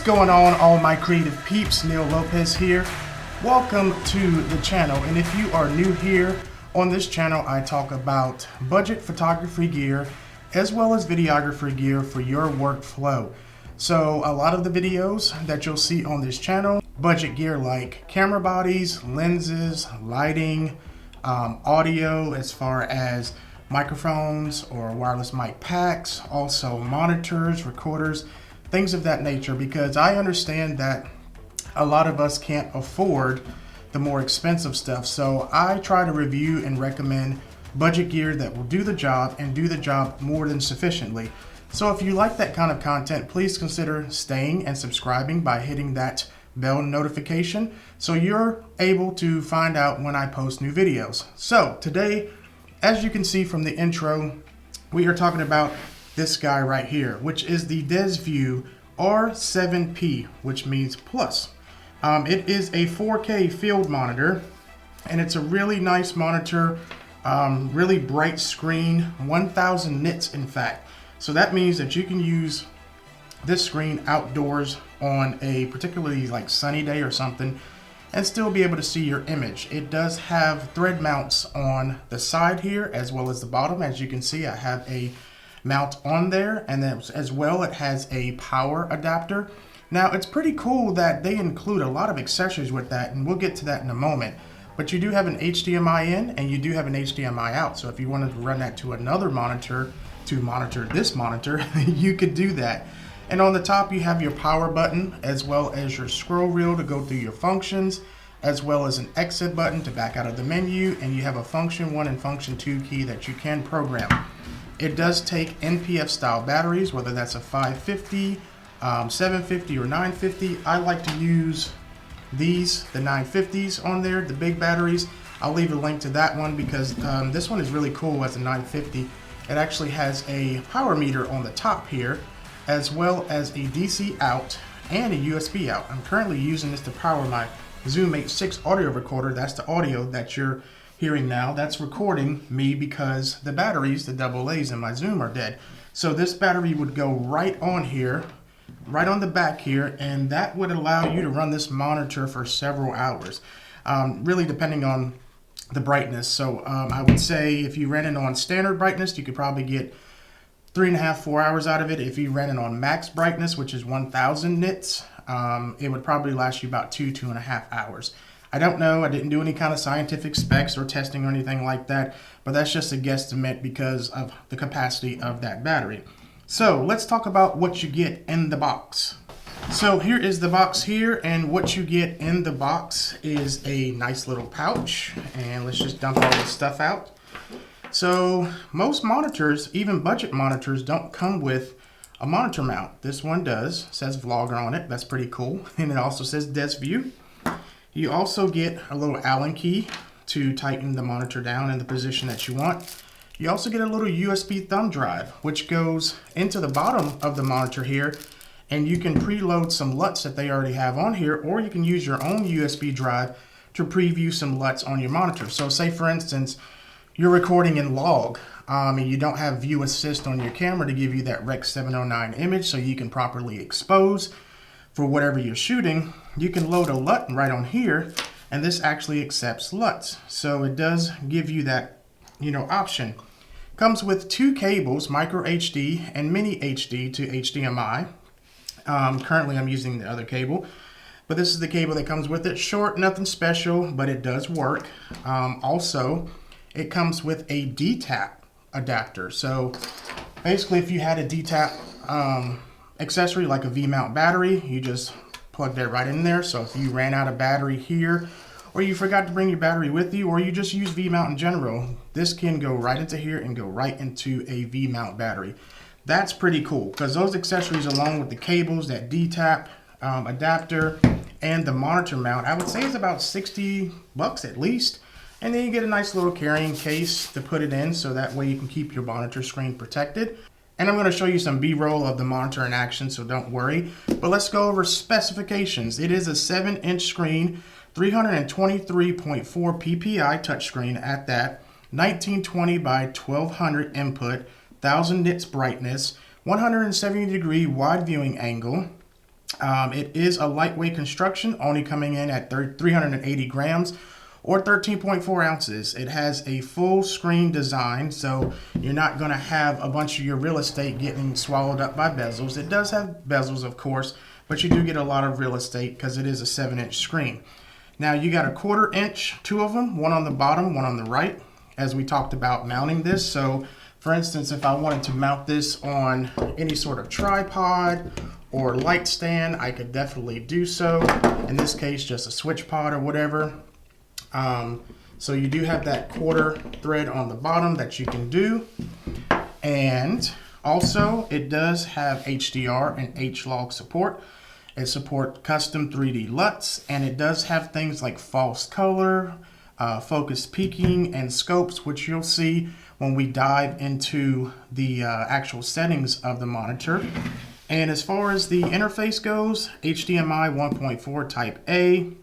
going on, all my creative peeps? Neil Lopez here. Welcome to the channel, and if you are new here on this channel, I talk about budget photography gear as well as videography gear for your workflow. So a lot of the videos that you'll see on this channel, budget gear like camera bodies, lenses, lighting, audio as far as microphones or wireless mic packs, also monitors, recorders, things of that nature, because I understand that a lot of us can't afford the more expensive stuff. So I try to review and recommend budget gear that will do the job and do the job more than sufficiently. So if you like that kind of content, please consider staying and subscribing by hitting that bell notification so you're able to find out when I post new videos. So today, as you can see from the intro, we are talking about this guy right here, which is the Desview R7P, which means plus. It is a 4K field monitor, and it's a really nice monitor, really bright screen, 1000 nits in fact. So that means that you can use this screen outdoors on a particularly like sunny day or something and still be able to see your image. It does have thread mounts on the side here as well as the bottom. As you can see, I have a mount on there, and then as well it has a power adapter. Now it's pretty cool that they include a lot of accessories with that, and we'll get to that in a moment. But you do have an HDMI in and you do have an HDMI out, so if you wanted to run that to another monitor to monitor this monitor, you could do that. And on the top you have your power button as well as your scroll wheel to go through your functions, as well as an exit button to back out of the menu, and you have a function 1 and function 2 key that you can program. It does take NPF style batteries, whether that's a 550, 750 or 950. I like to use these, the 950s on there, the big batteries. I'll leave a link to that one because this one is really cool as a 950. It actually has a power meter on the top here, as well as a DC out and a USB out. I'm currently using this to power my Zoom H6 audio recorder. That's the audio that you're hearing now. That's recording me because the batteries, the AA's in my Zoom, are dead. So this battery would go right on here, right on the back here, and that would allow you to run this monitor for several hours, really depending on the brightness. So I would say if you ran it on standard brightness, you could probably get 3.5 to 4 hours out of it. If you ran it on max brightness, which is 1000 nits, it would probably last you about 2.5 hours. I don't know, I didn't do any kind of scientific specs or testing or anything like that, but that's just a guesstimate because of the capacity of that battery. So let's talk about what you get in the box. So here is the box here, and what you get in the box is a nice little pouch, and let's just dump all this stuff out. So most monitors, even budget monitors, don't come with a monitor mount. This one does. It says Vlogger on it. That's pretty cool. And it also says Desview. You also get a little Allen key to tighten the monitor down in the position that you want. You also get a little USB thumb drive, which goes into the bottom of the monitor here, and you can preload some LUTs that they already have on here, or you can use your own USB drive to preview some LUTs on your monitor. So say for instance, you're recording in log, and you don't have view assist on your camera to give you that Rec 709 image so you can properly expose for whatever you're shooting. You can load a LUT right on here, and this actually accepts LUTs. So it does give you that, option. Comes with 2 cables, micro HD and mini HD to HDMI. Currently I'm using the other cable, but this is the cable that comes with it. Short, nothing special, but it does work. Also, it comes with a D-tap adapter. So basically if you had a D-tap accessory like a V-mount battery, you just plug that right in there. So if you ran out of battery here, or you forgot to bring your battery with you, or you just use V-mount in general, this can go right into here and go right into a V-mount battery. That's pretty cool because those accessories, along with the cables, that D-tap adapter, and the monitor mount, I would say is about 60 bucks at least. And then you get a nice little carrying case to put it in, so that way you can keep your monitor screen protected. And I'm going to show you some B-roll of the monitor in action, so don't worry. But let's go over specifications. It is a 7-inch screen, 323.4 ppi touchscreen at that, 1920 by 1200 input, 1000 nits brightness, 170 degree wide viewing angle, It is a lightweight construction, only coming in at 380 grams or 13.4 ounces. It has a full screen design, so you're not going to have a bunch of your real estate getting swallowed up by bezels. It does have bezels, of course, but you do get a lot of real estate because it is a 7-inch screen. Now you got a 1/4 inch, two of them, one on the bottom, one on the right, as we talked about mounting this. So for instance, if I wanted to mount this on any sort of tripod or light stand, I could definitely do so. In this case, just a switch pod or whatever. So you do have that 1/4 thread on the bottom that you can do. And also it does have HDR and H-log support. It supports custom 3D LUTs, and it does have things like false color, focus peaking, and scopes, which you'll see when we dive into the actual settings of the monitor. And as far as the interface goes, HDMI 1.4 Type A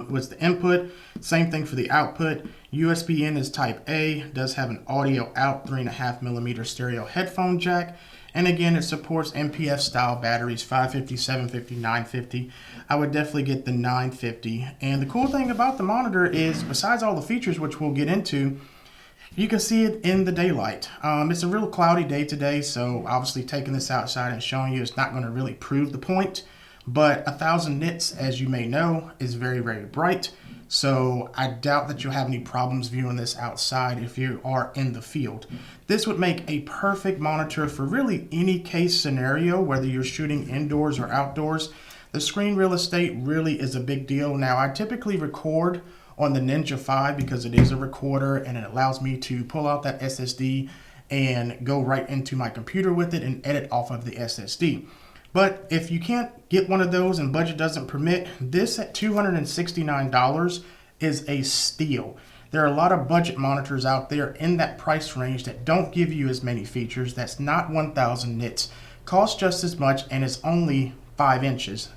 was the input. Same thing for the output. USB in is Type A, does have an audio out 3.5mm stereo headphone jack. And again, it supports MPF style batteries, 550, 750, 950. I would definitely get the 950. And the cool thing about the monitor is, besides all the features which we'll get into, you can see it in the daylight. It's a real cloudy day today, so obviously taking this outside and showing you is not going to really prove the point. But 1000 nits, as you may know, is very, very bright. So I doubt that you'll have any problems viewing this outside if you are in the field. This would make a perfect monitor for really any case scenario, whether you're shooting indoors or outdoors. The screen real estate really is a big deal. Now, I typically record on the Ninja 5 because it is a recorder and it allows me to pull out that SSD and go right into my computer with it and edit off of the SSD. But if you can't get one of those and budget doesn't permit, this at $269 is a steal. There are a lot of budget monitors out there in that price range that don't give you as many features. That's not 1000 nits, costs just as much, and it's only 5 inches.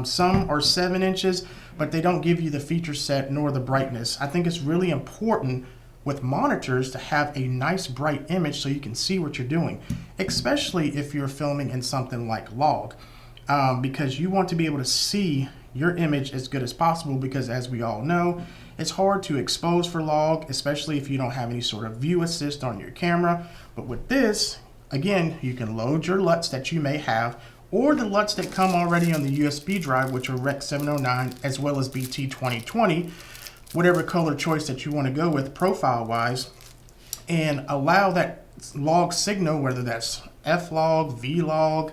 Some are 7 inches, but they don't give you the feature set nor the brightness. I think it's really important with monitors to have a nice bright image so you can see what you're doing, especially if you're filming in something like log, because you want to be able to see your image as good as possible, because as we all know, it's hard to expose for log, especially if you don't have any sort of view assist on your camera. But with this, again, you can load your LUTs that you may have, or the LUTs that come already on the USB drive, which are Rec 709 as well as BT 2020, whatever color choice that you want to go with profile wise, and allow that log signal, whether that's F-log, V-log,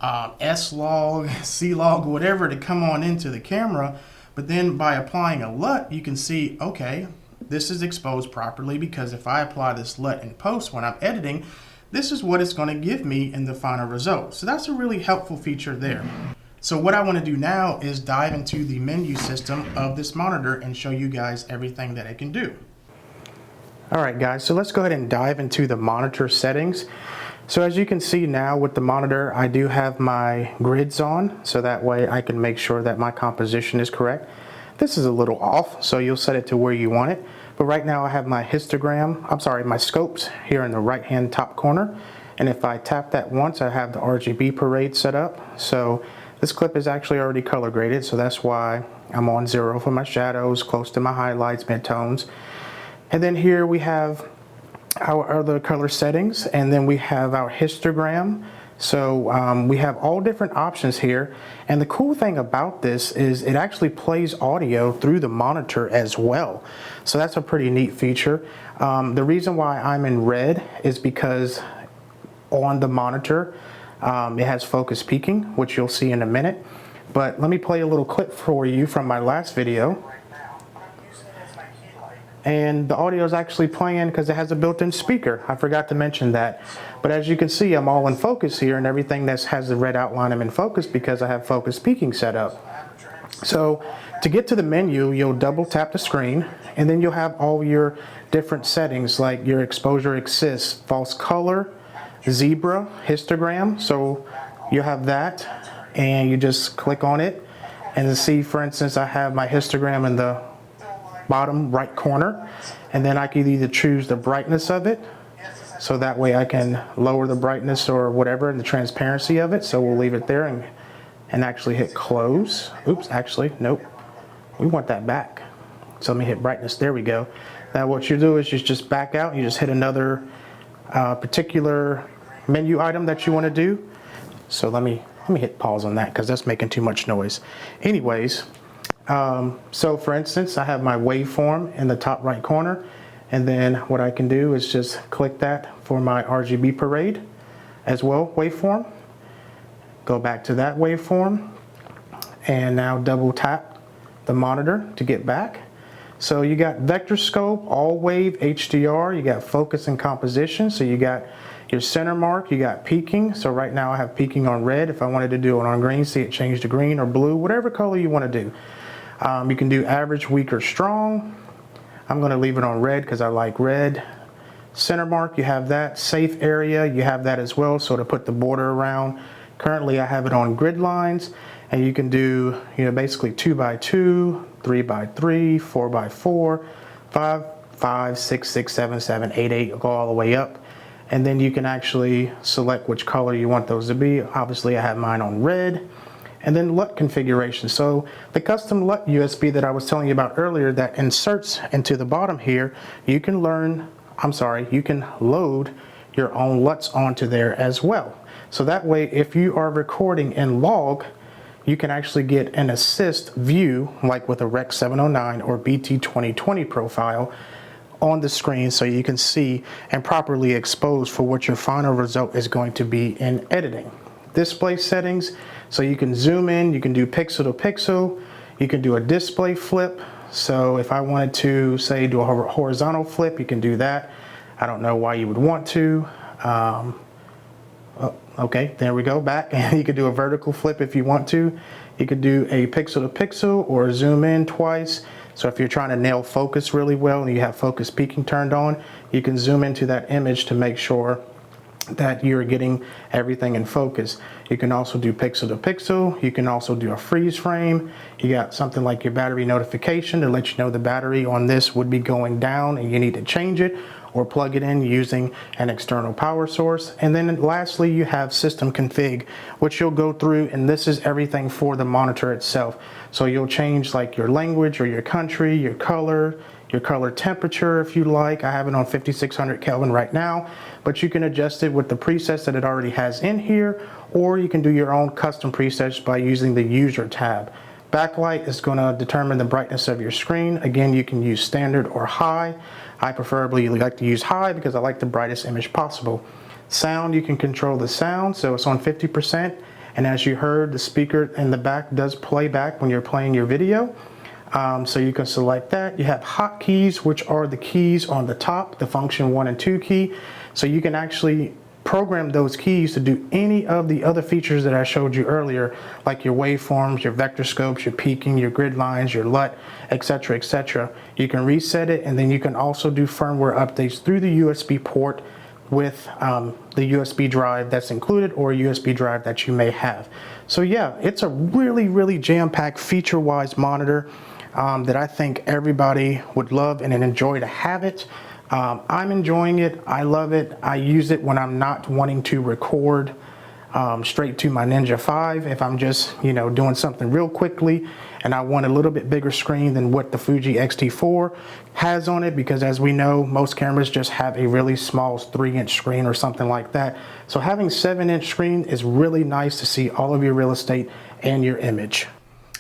S-log, C-log, whatever, to come on into the camera. But then by applying a LUT, you can see, okay, this is exposed properly, because if I apply this LUT in post when I'm editing, this is what it's going to give me in the final result. So that's a really helpful feature there. So what I want to do now is dive into the menu system of this monitor and show you guys everything that it can do. All right, guys, so let's go ahead and dive into the monitor settings. So as you can see now with the monitor, I do have my grids on, so that way I can make sure that my composition is correct. This is a little off, so you'll set it to where you want it. But right now I have my my scopes here in the right-hand top corner. And if I tap that once, I have the Rgb Parade set up. So this clip is actually already color graded, so that's why I'm on 0 for my shadows, close to my highlights, midtones. And then here we have our other color settings, and then we have our histogram. So we have all different options here. And the cool thing about this is it actually plays audio through the monitor as well. So that's a pretty neat feature. The reason why I'm in red is because on the monitor, it has focus peaking, which you'll see in a minute. But let me play a little clip for you from my last video. And the audio is actually playing because it has a built-in speaker. I forgot to mention that. But as you can see, I'm all in focus here, and everything that has the red outline, I'm in focus because I have focus peaking set up. So to get to the menu, you'll double tap the screen, and then you'll have all your different settings like your exposure assist, false color, zebra, histogram. So you have that, and you just click on it and see, for instance, I have my histogram in the bottom right corner, and then I can either choose the brightness of it, so that way I can lower the brightness or whatever, and the transparency of it. So we'll leave it there and and actually hit close. Oops, actually, nope. We want that back. So let me hit brightness, there we go. Now what you do is you just back out, you just hit another particular menu item that you want to do. So let me hit pause on that because that's making too much noise. Anyways, so for instance, I have my waveform in the top right corner, and then what I can do is just click that for my Rgb Parade as well, waveform. Go back to that waveform, and now double tap the monitor to get back. So you got vector scope, all wave, HDR, you got focus and composition, so you got your center mark, you got peaking. So right now I have peaking on red. If I wanted to do it on green, see it change to green or blue, whatever color you want to do. You can do average, weak, or strong. I'm going to leave it on red because I like red. Center mark, you have that. Safe area, you have that as well, so to put the border around. Currently I have it on grid lines, and you can do, you know, basically 2x2, 3x3, 4x4, 5, 5, 6, 6, 7, 7, 8, 8, go all the way up. And then you can actually select which color you want those to be. Obviously I have mine on red. And then Lut configuration. So the custom Lut USB that I was telling you about earlier that inserts into the bottom here, you can you can load your own LUTs onto there as well. So that way, if you are recording in log, you can actually get an assist view, like with a Rec 709 or BT 2020 profile on the screen, so you can see and properly expose for what your final result is going to be in editing. Display settings, so you can zoom in, you can do pixel to pixel, you can do a display flip. So if I wanted to, say, do a horizontal flip, you can do that. I don't know why you would want to. Okay, there we go, back. And you could do a vertical flip if you want to. You could do a pixel to pixel or zoom in twice. So if you're trying to nail focus really well and you have focus peaking turned on, you can zoom into that image to make sure that you're getting everything in focus. You can also do pixel to pixel. You can also do a freeze frame. You got something like your battery notification to let you know the battery on this would be going down and you need to change it or plug it in using an external power source. And then lastly, you have system config, which you'll go through, and this is everything for the monitor itself. So you'll change like your language or your country, your color temperature if you like. I have it on 5600 Kelvin right now, but you can adjust it with the presets that it already has in here, or you can do your own custom presets by using the user tab. Backlight is going to determine the brightness of your screen. Again, you can use standard or high. I preferably like to use high because I like the brightest image possible. Sound, you can control the sound, so it's on 50%, and as you heard, the speaker in the back does play back when you're playing your video. So you can select that. You have hotkeys, which are the keys on the top, the function 1 and 2 key. So you can actually program those keys to do any of the other features that I showed you earlier, like your waveforms, your vector scopes, your peaking, your grid lines, your LUT, etc., etc. You can reset it, and then you can also do firmware updates through the USB port with the USB drive that's included or a USB drive that you may have. So yeah, it's a really, really jam-packed feature-wise monitor that I think everybody would love and enjoy to have it. I'm enjoying it. I love it. I use it when I'm not wanting to record straight to my Ninja 5. If I'm just, you know, doing something real quickly and I want a little bit bigger screen than what the Fuji X-T4 has on it, because as we know, most cameras just have a really small 3-inch screen or something like that. So having 7-inch screen is really nice to see all of your real estate and your image.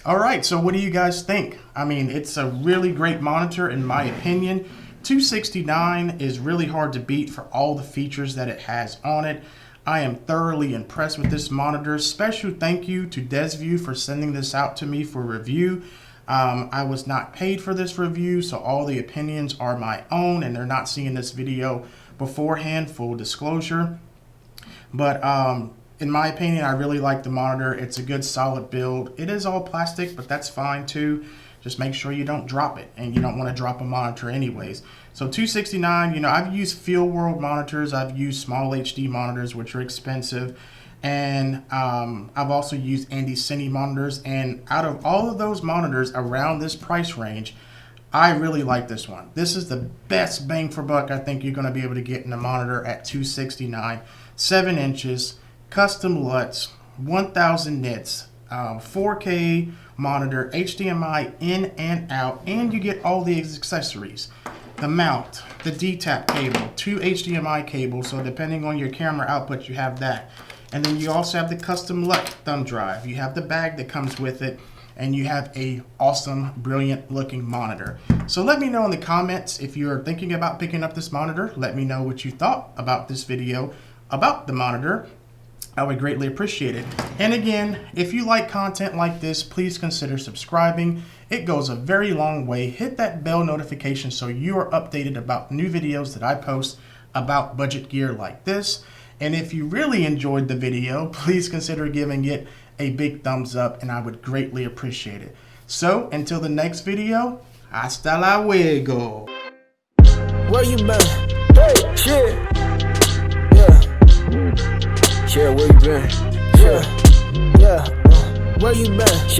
All right, so what do you guys think? I mean, it's a really great monitor in my opinion. $269 is really hard to beat for all the features that it has on it. I am thoroughly impressed with this monitor. Special thank you to Desview for sending this out to me for review. I was not paid for this review, so all the opinions are my own, and they're not seeing this video beforehand, full disclosure. But in my opinion, I really like the monitor. It's a good solid build. It is all plastic, but that's fine too. Just make sure you don't drop it, and you don't want to drop a monitor anyways. So $269, you know, I've used Field World monitors, I've used small HD monitors, which are expensive, and I've also used Andy Cine monitors, and out of all of those monitors around this price range, I really like this one. This is the best bang for buck I think you're going to be able to get in a monitor at $269, 7 inches, custom LUTs, 1000 nits. 4K monitor, HDMI in and out, and you get all the accessories. The mount, the D-tap cable, 2 HDMI cables, so depending on your camera output, you have that. And then you also have the custom Lut thumb drive. You have the bag that comes with it, and you have a awesome, brilliant looking monitor. So let me know in the comments if you're thinking about picking up this monitor. Let me know what you thought about this video about the monitor. I would greatly appreciate it. And again, if you like content like this, please consider subscribing. It goes a very long way. Hit that bell notification so you are updated about new videos that I post about budget gear like this. And if you really enjoyed the video, please consider giving it a big thumbs up, and I would greatly appreciate it. So until the next video, hasta luego. Where you been? Hey, shit. Yeah. Yeah, where you been? Yeah. Yeah. Where you been? Shit.